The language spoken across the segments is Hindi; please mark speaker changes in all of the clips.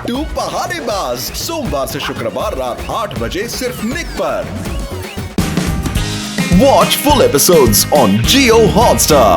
Speaker 1: बिट्टू पहाड़ेबाज, सोमवार से शुक्रवार रात 8 बजे सिर्फ निक पर। Watch full episodes on Jio Hotstar.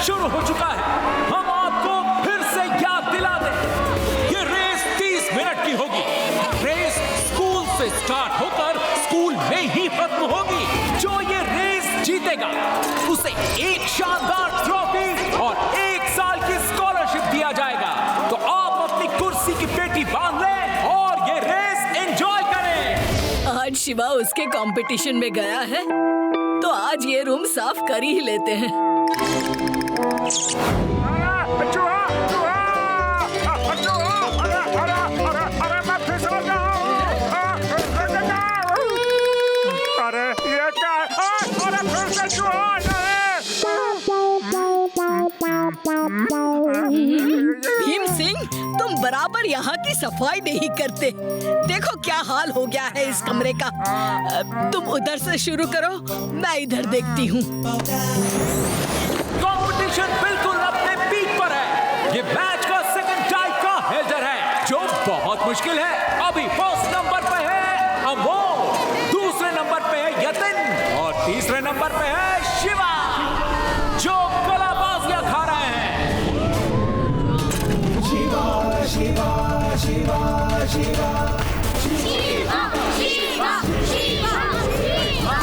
Speaker 2: शुरू हो चुका है। हम आपको फिर से याद दिला दें, ये रेस 30 मिनट की होगी। रेस स्कूल से स्टार्ट होकर स्कूल में ही खत्म होगी। जो ये रेस जीतेगा उसे एक शानदार ट्रॉफी और 1 साल की स्कॉलरशिप दिया जाएगा। तो आप अपनी कुर्सी की पेटी बांध लें और ये रेस एंजॉय करें।
Speaker 3: आज शिवा उसके कंपटीशन में गया है, तो आज ये रूम साफ कर ही लेते हैं।
Speaker 4: अरे ये क्या है? अरे फिर से चूहा!
Speaker 3: भीम सिंह, तुम बराबर यहाँ की सफाई नहीं करते। देखो क्या हाल हो गया है इस कमरे का। तुम उधर से शुरू करो, मैं इधर देखती हूँ।
Speaker 2: कंपटीशन बिल्कुल अपने पीक पर है। ये मैच का सेकंड टाइप का हेडर है जो बहुत मुश्किल है। अभी फर्स्ट नंबर पे है अमोल, दूसरे नंबर पे है यतिन और तीसरे नंबर पे है शिवा, जो कलाबाजियां खा रहे हैं। शिवा शिवा शिवा शिवा शिवा शिवा शिवा शिवा।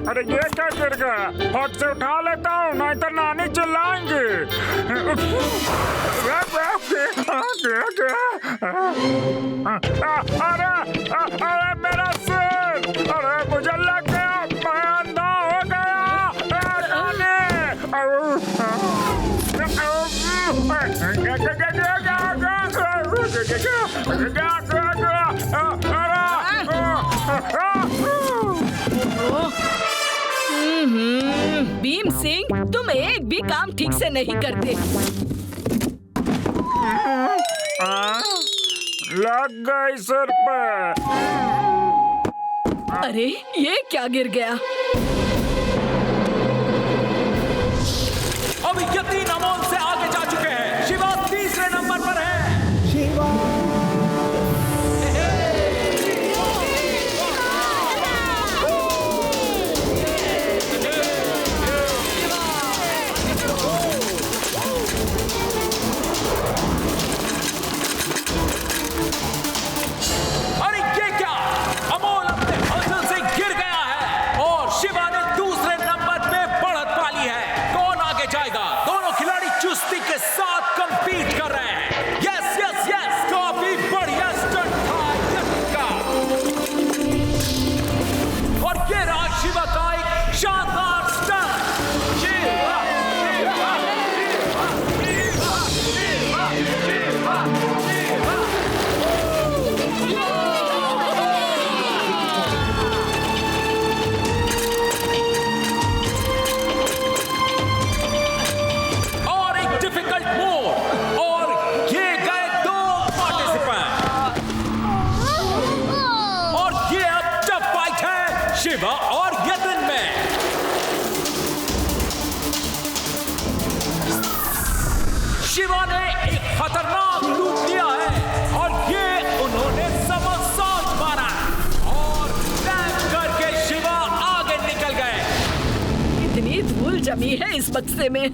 Speaker 4: अरे ये क्या गिर गया? हाथ से उठा लेता हूँ, नहीं तो नानी चिल्लाएंगे। अरे मेरा सिर! अरे मुझे लग गया, मैं अंधा हो
Speaker 3: भीम सिंह, तुम एक भी काम ठीक से नहीं करते।
Speaker 4: लग गई सर पे।
Speaker 3: अरे ये क्या गिर गया?
Speaker 2: अभी यतीन अमोल से आगे जा चुके हैं। शिवा तीसरे नंबर पर है। शिवा शिवा और यतिन में। शिवा ने एक खतरनाक लूट लिया है और ये उन्होंने समझ मारा और टैप करके शिवा आगे निकल गए।
Speaker 3: इतनी धूल जमी है इस बक्से में।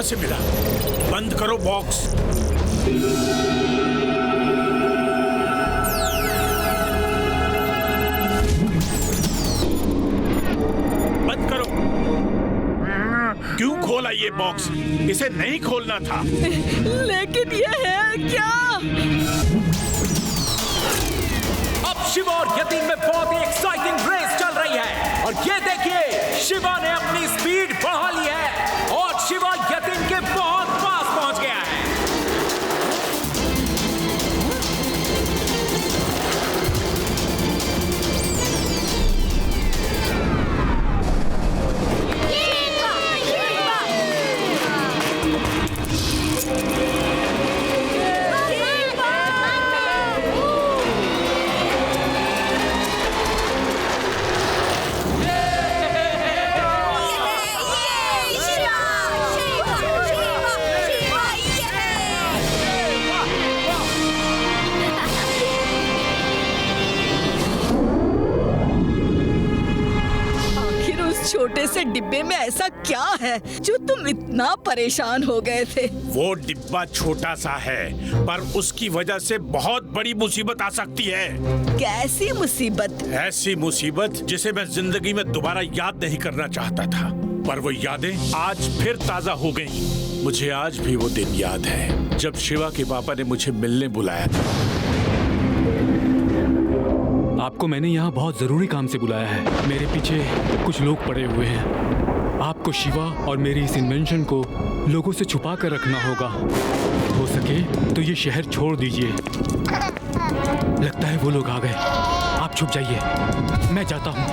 Speaker 4: से मिला? बंद करो बॉक्स। बंद करो। क्यों खोला ये बॉक्स? इसे नहीं खोलना था।
Speaker 3: लेकिन ये है क्या?
Speaker 2: अब शिवा और यतीन में बहुत ही एक्साइटिंग रेस चल रही है और ये देखिए शिवा ने अपनी स्पीड बढ़ा ली है और शिवा यतीन के बहुत पास पहुंच गया है।
Speaker 3: छोटे से डिब्बे में ऐसा क्या है जो तुम इतना परेशान हो गए थे?
Speaker 4: वो डिब्बा छोटा सा है पर उसकी वजह से बहुत बड़ी मुसीबत आ सकती है।
Speaker 3: कैसी मुसीबत?
Speaker 4: ऐसी मुसीबत जिसे मैं जिंदगी में दोबारा याद नहीं करना चाहता था, पर वो यादें आज फिर ताजा हो गईं। मुझे आज भी वो दिन याद है जब शिवा के पापा ने मुझे मिलने बुलाया था।
Speaker 5: आपको मैंने यहाँ बहुत जरूरी काम से बुलाया है। मेरे पीछे कुछ लोग पड़े हुए हैं। आपको शिवा और मेरी इस इन्वेंशन को लोगों से छुपा कर रखना होगा। हो सके तो ये शहर छोड़ दीजिए। लगता है वो लोग आ गए। आप छुप जाइए, मैं जाता हूँ।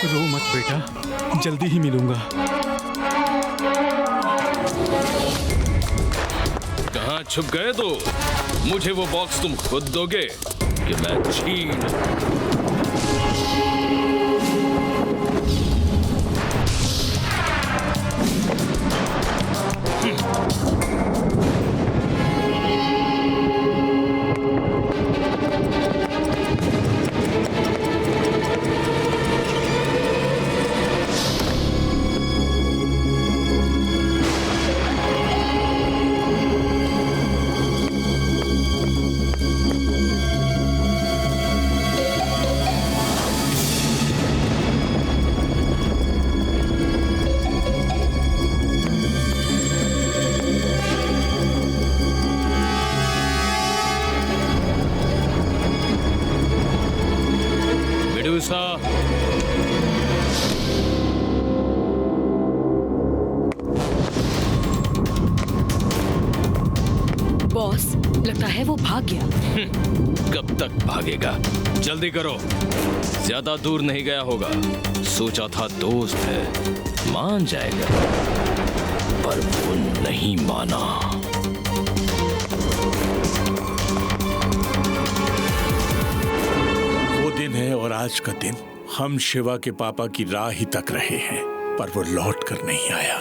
Speaker 5: रो मत बेटा, जल्दी ही मिलूंगा।
Speaker 6: कहाँ छुप गए तो? मुझे वो बॉक्स तुम खुद दोगे कि मैं छीन?
Speaker 3: बॉस, लगता है वो भाग गया।
Speaker 6: कब तक भागेगा? जल्दी करो, ज्यादा दूर नहीं गया होगा। सोचा था दोस्त है, मान जाएगा, पर वो नहीं माना।
Speaker 4: वो दिन है और आज का दिन हम शिवा के पापा की राह ही तक रहे हैं, पर वो लौट कर नहीं आया।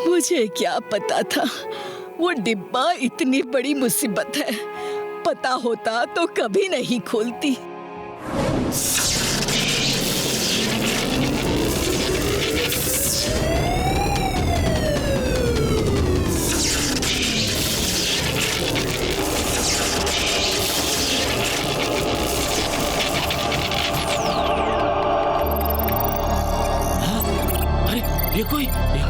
Speaker 3: मुझे क्या पता था वो डिब्बा इतनी बड़ी मुसीबत है। पता होता तो कभी नहीं खोलती।
Speaker 7: ये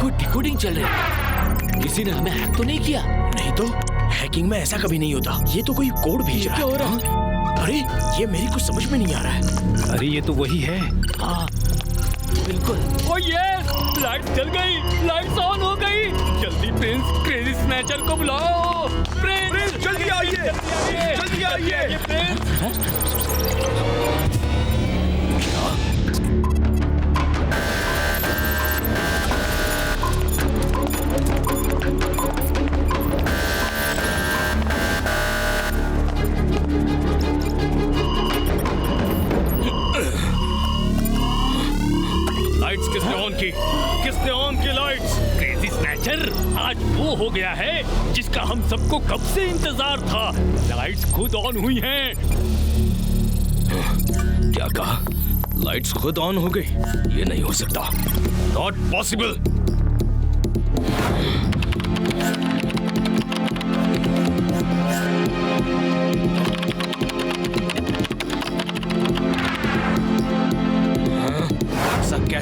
Speaker 7: कोई डिकोडिंग चल रही है। किसी ने हमें हैक तो नहीं किया? नहीं तो हैकिंग में ऐसा कभी नहीं होता। ये तो कोई कोड भेज रहा है। क्या हो रहा है? अरे ये मेरी कुछ समझ में नहीं आ रहा है।
Speaker 5: अरे ये तो वही है।
Speaker 7: हाँ बिल्कुल।
Speaker 5: ओ ये लाइट जल गई, लाइट्स ऑन हो गई। जल्दी प्रिंस क्रेजी स्नैचर को बुलाओ। प्रिंस
Speaker 1: जल्दी आइए, जल्दी आइए।
Speaker 5: लाइट्स किसने ऑन की लाइट्स? क्रेजी स्नैचर आज वो हो गया है जिसका हम सबको कब से इंतजार था। लाइट्स खुद ऑन हुई हैं।
Speaker 6: क्या कहा? लाइट्स खुद ऑन हो गई? ये नहीं हो सकता। Not possible.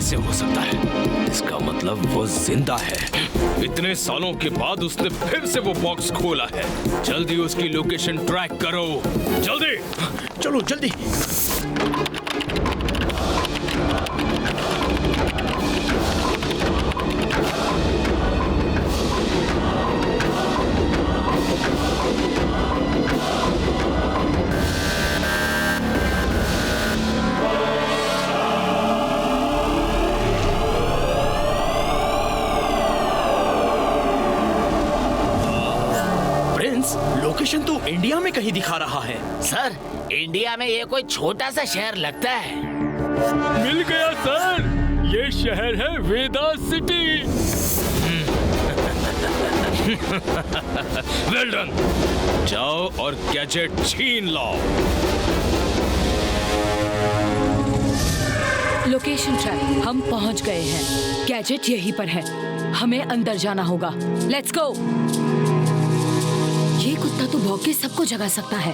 Speaker 6: कैसे हो सकता है? इसका मतलब वो जिंदा है। इतने सालों के बाद उसने फिर से वो बॉक्स खोला है। जल्दी उसकी लोकेशन ट्रैक करो, जल्दी।
Speaker 7: चलो जल्दी। लोकेशन तो इंडिया में कहीं दिखा रहा है।
Speaker 8: सर, इंडिया में ये कोई छोटा सा शहर लगता है।
Speaker 5: मिल गया सर, ये शहर है वेदा सिटी।
Speaker 6: Well done. जाओ और गैजेट छीन लाओ।
Speaker 9: लोकेशन ट्रैक, हम पहुंच गए हैं। गैजेट यहीं पर है, हमें अंदर जाना होगा। Let's go. ये कुत्ता तो भौंक के सबको जगा सकता है।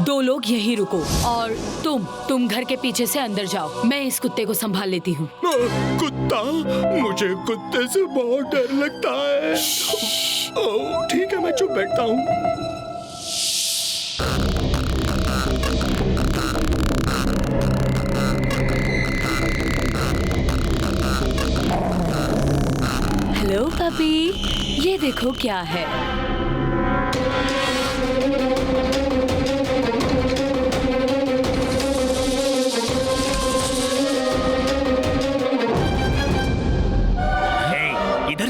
Speaker 9: 2 लोग यहीं रुको और तुम घर के पीछे से अंदर जाओ। मैं इस कुत्ते को संभाल लेती हूँ।
Speaker 7: कुत्ता? मुझे कुत्ते से बहुत डर लगता है। ओह, ठीक है, मैं चुप बैठता हूँ।
Speaker 9: हेलो पपी, ये देखो क्या है।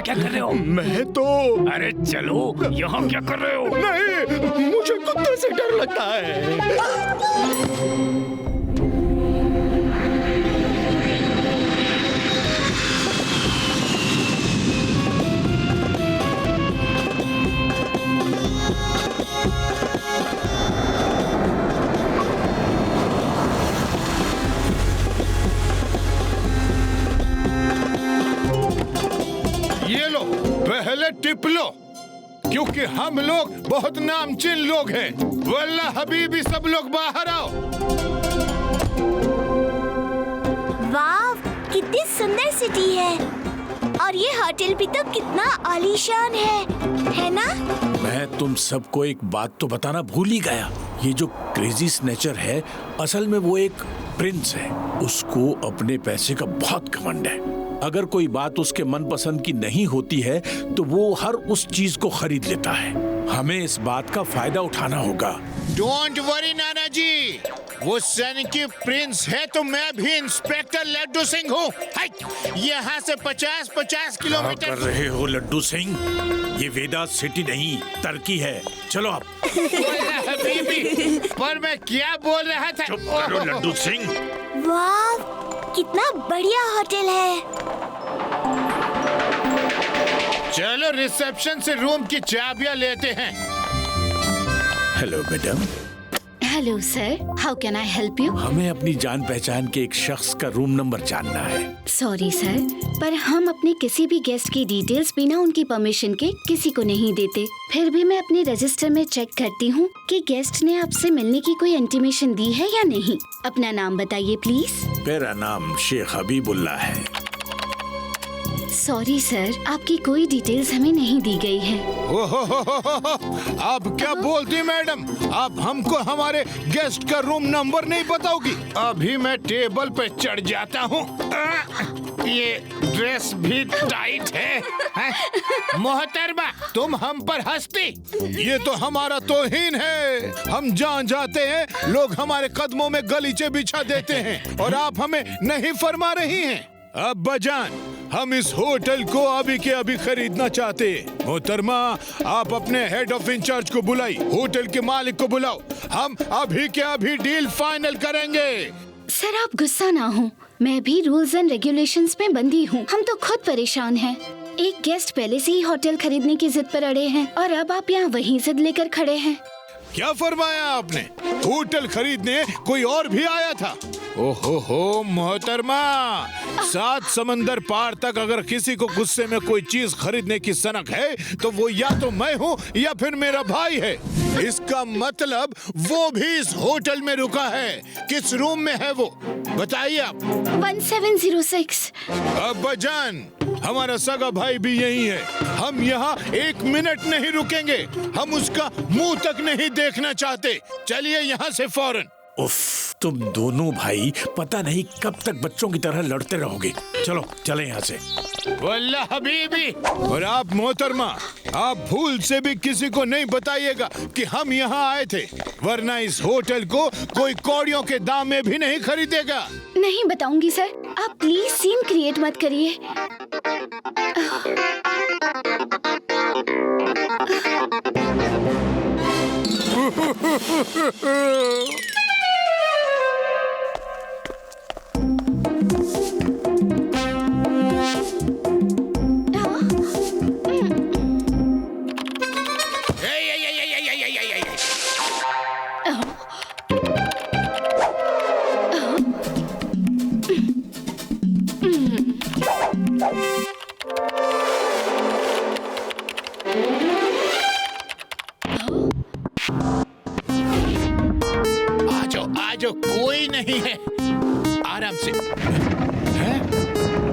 Speaker 7: क्या कर रहे हो? मैं तो...
Speaker 6: अरे चलो, यहाँ क्या कर रहे हो?
Speaker 7: नहीं, मुझे कुत्ते से डर लगता है।
Speaker 10: पहले टिप लो, क्योंकि हम लोग बहुत नामचीन लोग हैं। वल्ला हबीबी, सब लोग बाहर आओ।
Speaker 11: वाव, कितनी सुंदर सिटी है। और ये होटल भी तो कितना आलीशान है ना?
Speaker 4: मैं तुम सबको एक बात तो बताना भूल ही गया। ये जो क्रेजी स्नेचर है, असल में वो एक प्रिंस है। उसको अपने पैसे का बहुत घमंड है। अगर कोई बात उसके मनपसंद की नहीं होती है तो वो हर उस चीज को खरीद लेता है। हमें इस बात का फायदा उठाना होगा।
Speaker 10: डोंट वरी नाना जी, वो सन की प्रिंस है तो मैं भी इंस्पेक्टर लड्डू सिंह हूँ। यहाँ से 50-50 किलोमीटर।
Speaker 4: क्या कर रहे हो लड्डू सिंह? ये वेदा सिटी नहीं, टर्की है। चलो आप।
Speaker 10: पर मैं क्या बोल रहा था?
Speaker 4: चुप करो लड्डू सिंह।
Speaker 11: वाह, कितना बढ़िया होटल है।
Speaker 10: चलो रिसेप्शन से रूम की चाबियां लेते हैं।
Speaker 4: Hello madam.
Speaker 11: Hello sir, how can I help you?
Speaker 4: हमें अपनी जान पहचान के एक शख्स का रूम नंबर जानना है।
Speaker 11: सॉरी सर, पर हम अपने किसी भी गेस्ट की डिटेल्स बिना उनकी परमिशन के किसी को नहीं देते। फिर भी मैं अपने रजिस्टर में चेक करती हूँ कि गेस्ट ने आपसे मिलने की कोई इंटीमेशन दी है या नहीं। अपना नाम बताइए प्लीज।
Speaker 4: मेरा नाम शेख हबीबुल्ला है।
Speaker 11: सॉरी सर, आपकी कोई डिटेल्स हमें नहीं दी गई है।
Speaker 10: आप क्या बोलती मैडम? आप हमको हमारे गेस्ट का रूम नंबर नहीं बताओगी? अभी मैं टेबल पे चढ़ जाता हूँ। ये ड्रेस भी टाइट है। मोहतरमा, तुम हम पर हंसती? ये तो हमारा तौहीन है। हम जहाँ जाते हैं लोग हमारे कदमों में गलीचे बिछा देते हैं और आप हमें नहीं फरमा रही हैं। अब्बा जान, हम इस होटल को अभी के अभी खरीदना चाहते हैं। मोहतरमा, आप अपने हेड ऑफ इंचार्ज को बुलाई, होटल के मालिक को बुलाओ। हम अभी के अभी डील फाइनल करेंगे।
Speaker 11: सर आप गुस्सा ना हो, मैं भी रूल्स एंड रेगुलेशंस में बंधी हूँ। हम तो खुद परेशान हैं। एक गेस्ट पहले से ही होटल खरीदने की जिद पर अड़े हैं और अब आप यहाँ वही जिद लेकर खड़े हैं।
Speaker 10: क्या फरमाया आपने? होटल खरीदने कोई और भी आया था? ओहो मोहतरमा, 7 समंदर पार तक अगर किसी को गुस्से में कोई चीज खरीदने की सनक है तो वो या तो मैं हूँ या फिर मेरा भाई है। इसका मतलब वो भी इस होटल में रुका है। किस रूम में है वो बताइए आप।
Speaker 11: 1706।
Speaker 10: अब्बाजान, हमारा सगा भाई भी यही है। हम यहाँ 1 मिनट नहीं रुकेंगे। हम उसका मुंह तक नहीं देखना चाहते। चलिए यहाँ से फौरन।
Speaker 4: उफ, तुम दोनों भाई पता नहीं कब तक बच्चों की तरह लड़ते रहोगे। चलो चले यहाँ से।
Speaker 10: वल्लाह हबीबी, और आप मोहतरमा, आप भूल से भी किसी को नहीं बताइएगा कि हम यहाँ आए थे, वरना इस होटल को कोई कौड़ियों के दाम में भी नहीं खरीदेगा।
Speaker 11: नहीं बताऊंगी सर, आप प्लीज सीन क्रिएट मत करिए।
Speaker 10: आजो, कोई नहीं है। आराम से।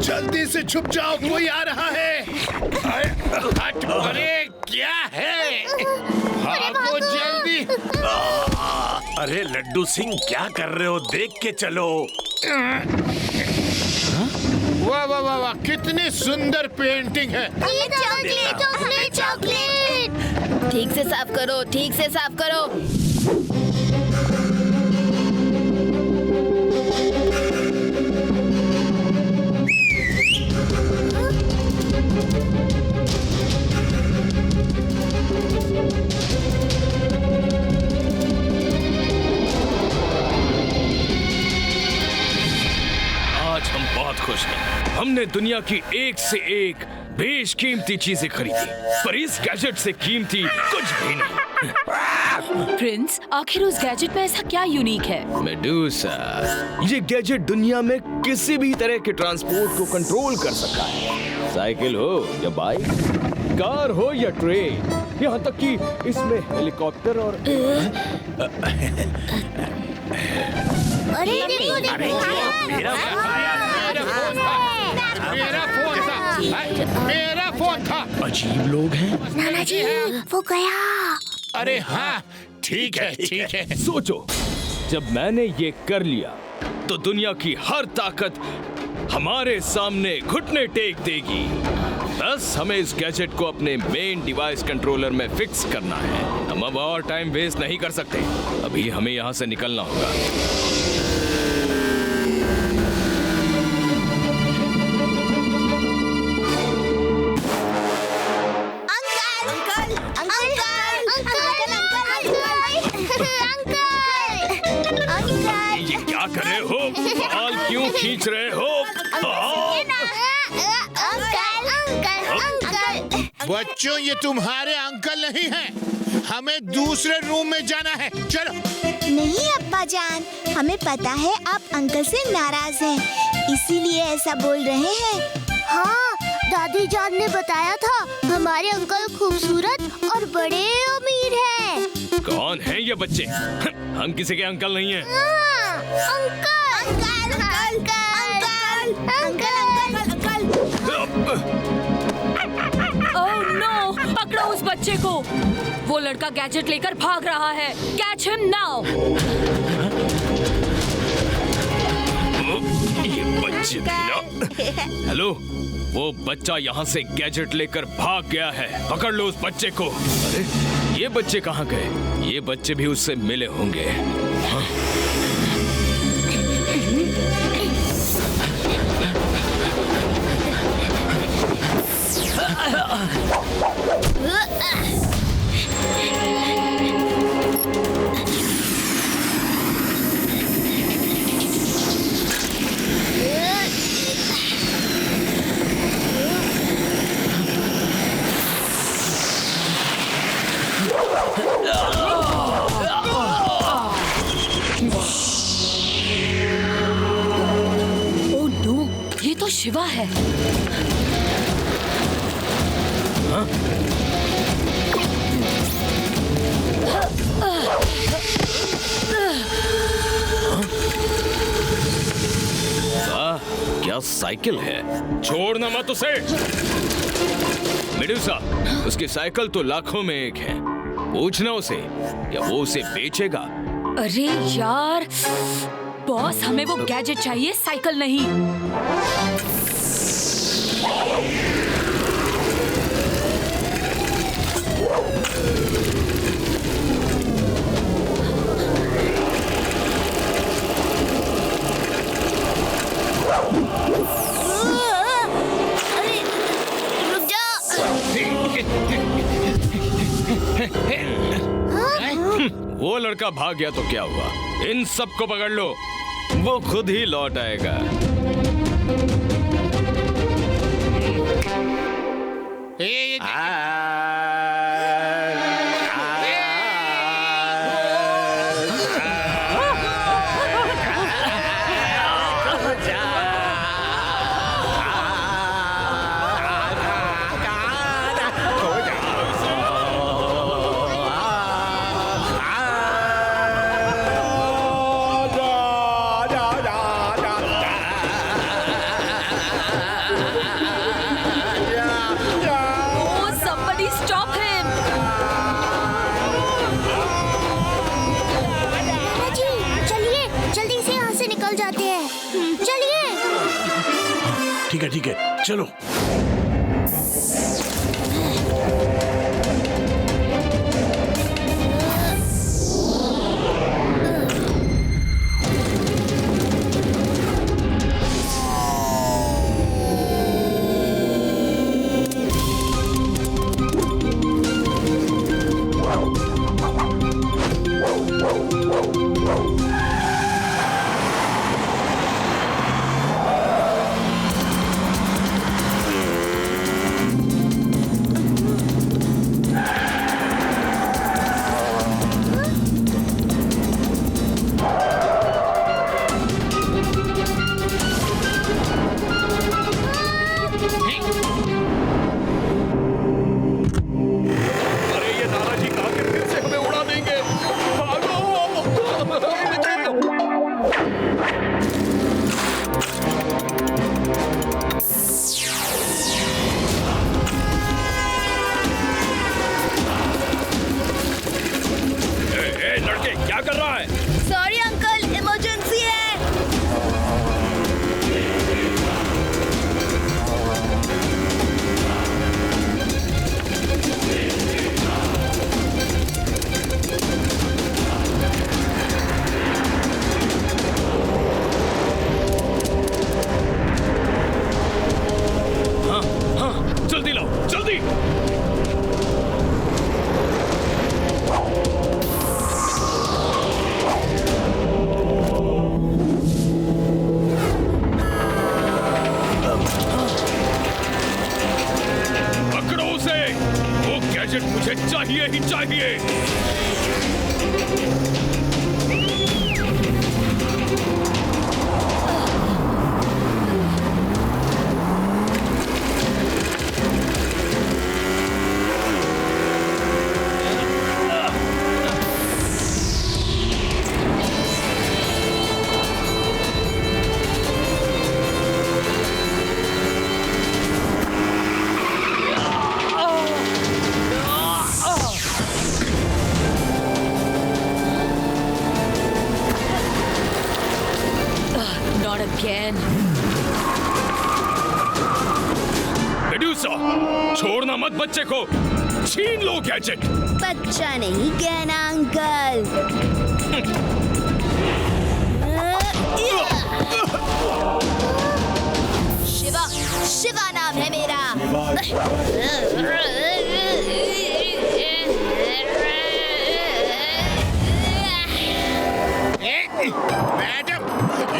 Speaker 10: जल्दी से छुप जाओ, कोई आ रहा है। अरे क्या है? भागो जल्दी।
Speaker 4: अरे लड्डू सिंह, क्या कर रहे हो? देख के चलो।
Speaker 10: वाह वाह वाह वाह, कितनी सुंदर पेंटिंग है।
Speaker 12: Chocolate chocolate chocolate. ठीक से साफ करो, ठीक से साफ करो।
Speaker 6: आज हम बहुत खुश हैं। हमने दुनिया की एक से एक बेशकीमती चीजें खरीदी, पर इस गैजेट से कीमती कुछ भी नहीं।
Speaker 9: प्रिंस, आखिर उस गैजेट में ऐसा क्या यूनिक है?
Speaker 6: मेडूसा, ये गैजेट दुनिया में किसी भी तरह के ट्रांसपोर्ट को कंट्रोल कर सकता है। साइकिल हो या बाइक, कार हो या ट्रेन, यहाँ तक कि इसमें हेलीकॉप्टर और
Speaker 12: अरे देखो
Speaker 10: मेरा फोन था।
Speaker 4: अजीब लोग हैं।
Speaker 12: नाना जी, वो गया।
Speaker 10: अरे हाँ, ठीक है ठीक है।
Speaker 6: सोचो, जब मैंने ये कर लिया तो दुनिया की हर ताकत हमारे सामने घुटने टेक देगी। बस हमें इस गैजेट को अपने मेन डिवाइस कंट्रोलर में फिक्स करना है। हम अब और टाइम वेस्ट नहीं कर सकते। अभी हमें यहाँ से निकलना होगा। ये क्या कर रहे हो? बाल क्यों खींच रहे हो?
Speaker 10: बच्चों, ये तुम्हारे अंकल नहीं हैं। हमें दूसरे रूम में जाना है। चलो।
Speaker 12: नहीं अब्बा जान, हमें पता है आप अंकल से नाराज हैं, इसीलिए ऐसा बोल रहे हैं। हाँ, दादी जान ने बताया था हमारे अंकल खूबसूरत और बड़े अमीर हैं।
Speaker 6: कौन हैं ये बच्चे? हम किसी के अंकल नहीं हैं।
Speaker 12: Uncle uncle uncle uncle uncle uncle.
Speaker 9: Oh no! पकड़ो उस बच्चे को। वो लड़का गैजेट लेकर भाग रहा है। Catch him now.
Speaker 6: ये बच्चे भी ना। हेलो, वो बच्चा यहाँ से गैजेट लेकर भाग गया है। पकड़ लो उस बच्चे को। अरे, ये बच्चे कहाँ गए? ये बच्चे भी उससे मिले होंगे। हाँ?
Speaker 9: ओह नो, ये तो शिवा है।
Speaker 6: हाँ? वाह, मेरा साइकिल है। छोड़ना मत उसे। मेडुसा, उसकी साइकिल तो लाखों में एक है। पूछना उसे या वो उसे बेचेगा।
Speaker 9: अरे यार बॉस, हमें वो गैजेट चाहिए, साइकिल नहीं।
Speaker 12: अरे रुक जा।
Speaker 6: वो लड़का भाग गया तो क्या हुआ? इन सबको पकड़ लो, वो खुद ही लौट आएगा।
Speaker 7: ठीक है, चलो।
Speaker 6: मुझे चाहिए ही चाहिए। मेडुसा, छोड़ना मत बच्चे को, छीन लो गैजेट।
Speaker 12: बच्चा नहीं कहना अंकल। शिवा, शिवा नाम है मेरा।
Speaker 10: मैडम,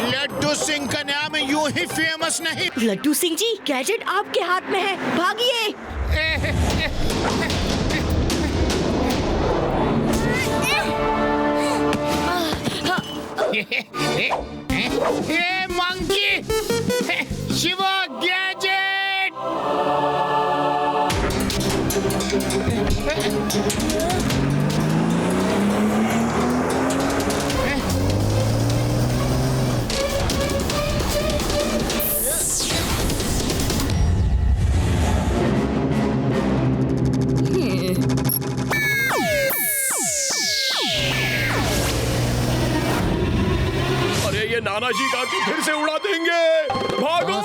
Speaker 10: लड्डू सिंह का नाम यूं ही फेमस नहीं।
Speaker 3: लड्डू सिंह जी, गैजेट आपके हाथ में है, भागिए।
Speaker 10: Monkey, Shiva gadget. जाएंगे। भागो।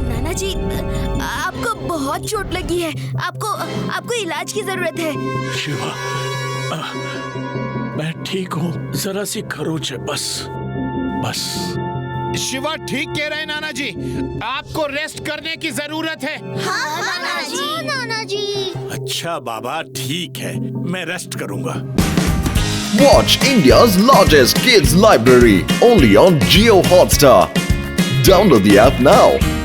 Speaker 12: नाना जी, आपको बहुत चोट लगी है। आपको इलाज की जरूरत है।
Speaker 4: शिवा, मैं ठीक हूँ, जरा सी खरोच है बस।
Speaker 10: शिवा ठीक कह रहे हैं नाना जी, आपको रेस्ट करने की जरूरत है।
Speaker 12: हाँ नाना जी।
Speaker 4: अच्छा बाबा, ठीक है, मैं रेस्ट करूंगा।
Speaker 1: Watch India's largest kids library only on Jio Hotstar. Download the app now.